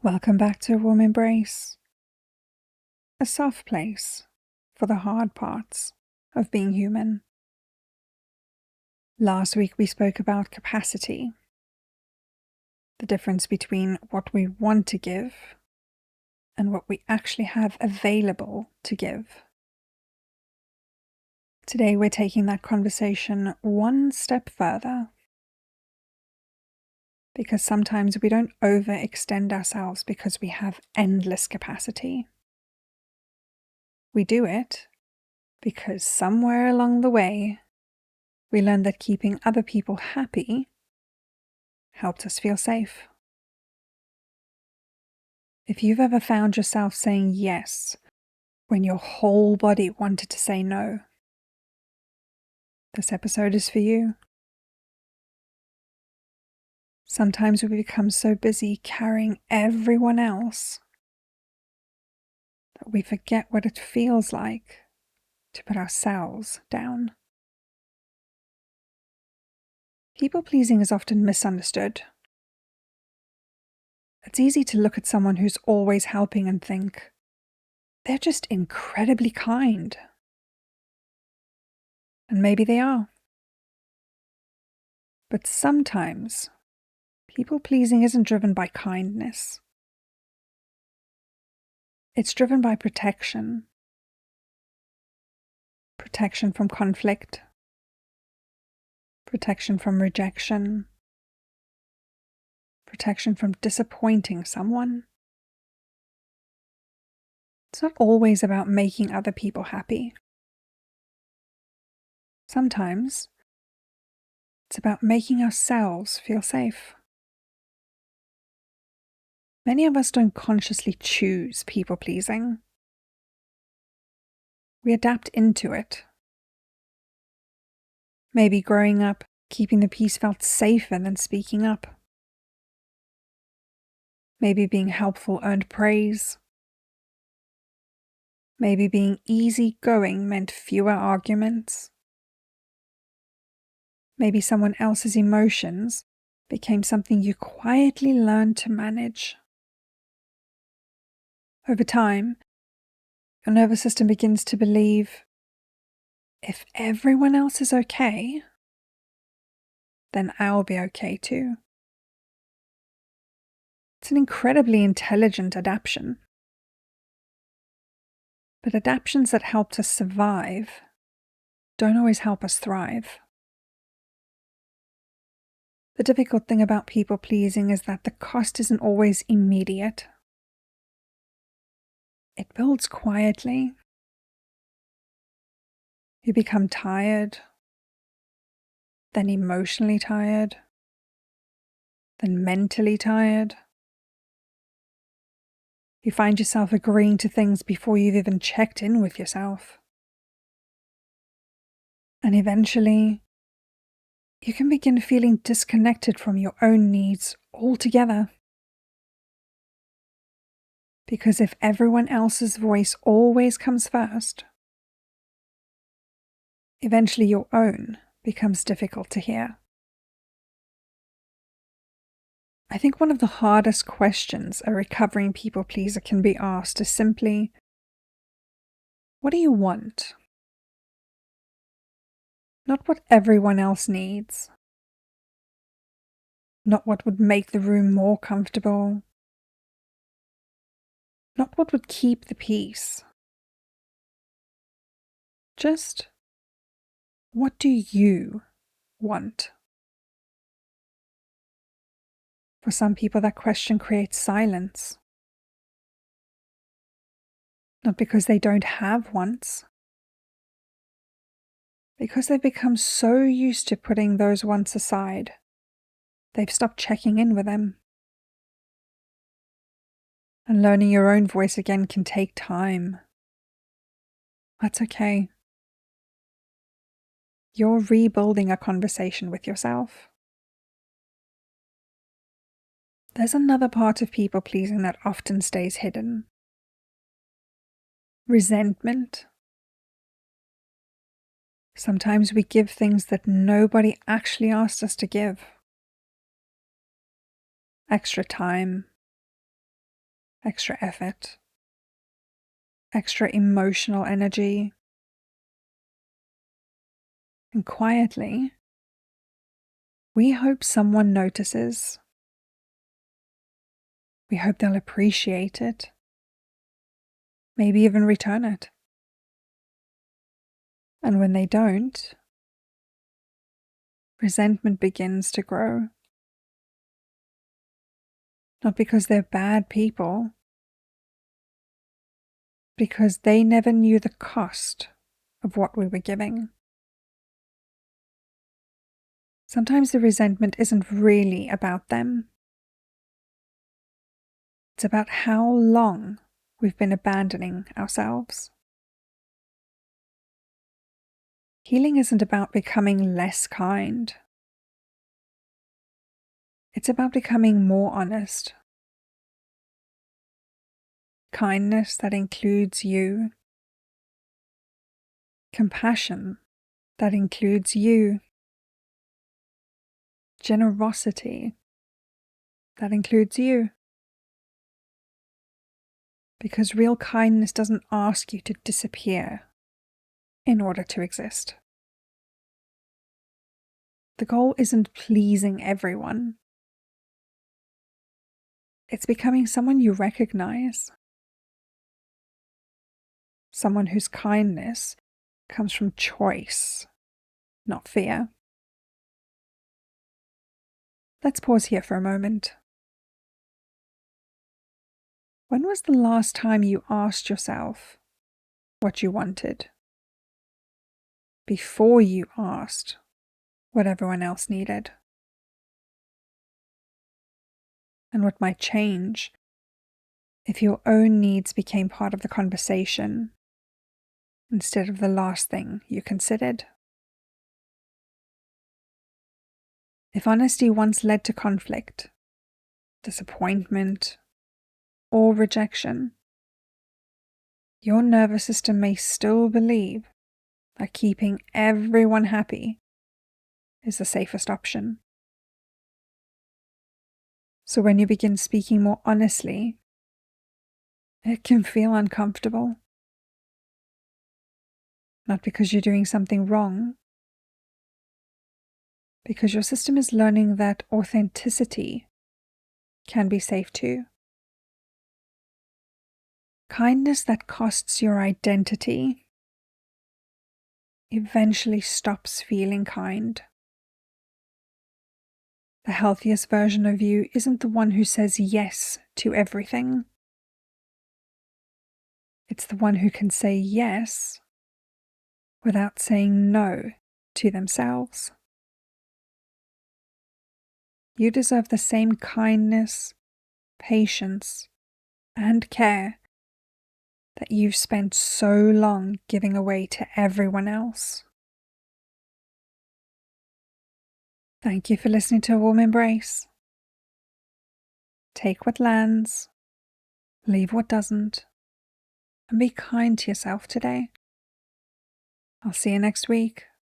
Welcome back to a warm embrace, a soft place for the hard parts of being human. Last week we spoke about capacity, the difference between what we want to give and what we actually have available to give. Today we're taking that conversation one step further, because sometimes we don't overextend ourselves because we have endless capacity. We do it because somewhere along the way, we learned that keeping other people happy helped us feel safe. If you've ever found yourself saying yes when your whole body wanted to say no, this episode is for you. Sometimes we become so busy carrying everyone else that we forget what it feels like to put ourselves down. People-pleasing is often misunderstood. It's easy to look at someone who's always helping and think, they're just incredibly kind. And maybe they are. But sometimes, people-pleasing isn't driven by kindness. It's driven by protection. Protection from conflict. Protection from rejection. Protection from disappointing someone. It's not always about making other people happy. Sometimes, it's about making ourselves feel safe. Many of us don't consciously choose people-pleasing. We adapt into it. Maybe growing up, keeping the peace felt safer than speaking up. Maybe being helpful earned praise. Maybe being easygoing meant fewer arguments. Maybe someone else's emotions became something you quietly learned to manage. Over time, your nervous system begins to believe, if everyone else is okay, then I'll be okay too. It's an incredibly intelligent adaptation. But adaptations that helped us survive don't always help us thrive. The difficult thing about people-pleasing is that the cost isn't always immediate. It builds quietly. You become tired, then emotionally tired, then mentally tired. You find yourself agreeing to things before you've even checked in with yourself. And eventually, you can begin feeling disconnected from your own needs altogether. Because if everyone else's voice always comes first, eventually your own becomes difficult to hear. I think one of the hardest questions a recovering people pleaser can be asked is simply, what do you want? Not what everyone else needs. Not what would make the room more comfortable. Not what would keep the peace. Just, what do you want? For some people, that question creates silence. Not because they don't have wants, because they've become so used to putting those wants aside, they've stopped checking in with them. And learning your own voice again can take time. That's okay. You're rebuilding a conversation with yourself. There's another part of people-pleasing that often stays hidden. Resentment. Sometimes we give things that nobody actually asked us to give. Extra time, extra effort, extra emotional energy. And quietly, we hope someone notices. We hope they'll appreciate it, maybe even return it. And when they don't, resentment begins to grow. Not because they're bad people, because they never knew the cost of what we were giving. Sometimes the resentment isn't really about them. It's about how long we've been abandoning ourselves. Healing isn't about becoming less kind. It's about becoming more honest. Kindness that includes you. Compassion that includes you. Generosity that includes you. Because real kindness doesn't ask you to disappear in order to exist. The goal isn't pleasing everyone. It's becoming someone you recognize. Someone whose kindness comes from choice, not fear. Let's pause here for a moment. When was the last time you asked yourself what you wanted before you asked what everyone else needed? And what might change if your own needs became part of the conversation instead of the last thing you considered? If honesty once led to conflict, disappointment, or rejection, your nervous system may still believe that keeping everyone happy is the safest option. So when you begin speaking more honestly, it can feel uncomfortable. Not because you're doing something wrong, because your system is learning that authenticity can be safe too. Kindness that costs your identity eventually stops feeling kind. The healthiest version of you isn't the one who says yes to everything. It's the one who can say yes without saying no to themselves. You deserve the same kindness, patience, and care that you've spent so long giving away to everyone else. Thank you for listening to A Warm Embrace. Take what lands, leave what doesn't, and be kind to yourself today. I'll see you next week.